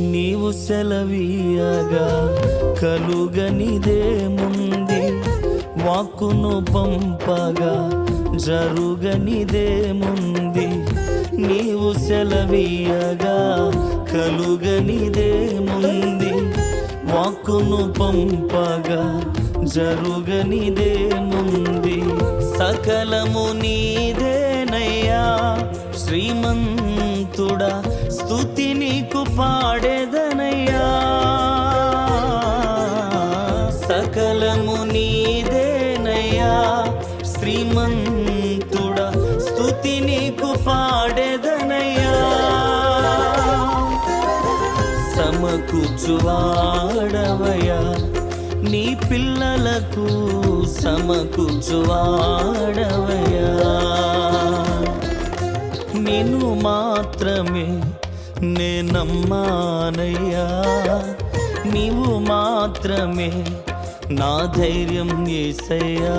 నీవు సెలవీయగా కలుగనిదేముంది, వాక్కును పంపగా జరుగనిదేముంది. నీవు సెలవీయగా కలుగనిదేముంది, వాక్కును పంపగా జరుగనిదేముంది. సకలము నీదేనయ్యా శ్రీమంతుడా, స్తుతి నీకు పాడేదనయ్యా. సకలము నీదేనయ్యా శ్రీమంతుడా, స్తుతి నీకు పాడేదనయ్యా. సమకూర్చువాడవయ్యా నీ పిల్లలకు, సమకూర్చువాడవయ్యా. నిన్ను మాత్రమే నే నమ్మానయ్యా, నీవు మాత్రమే నా ధైర్యం యేసయ్యా.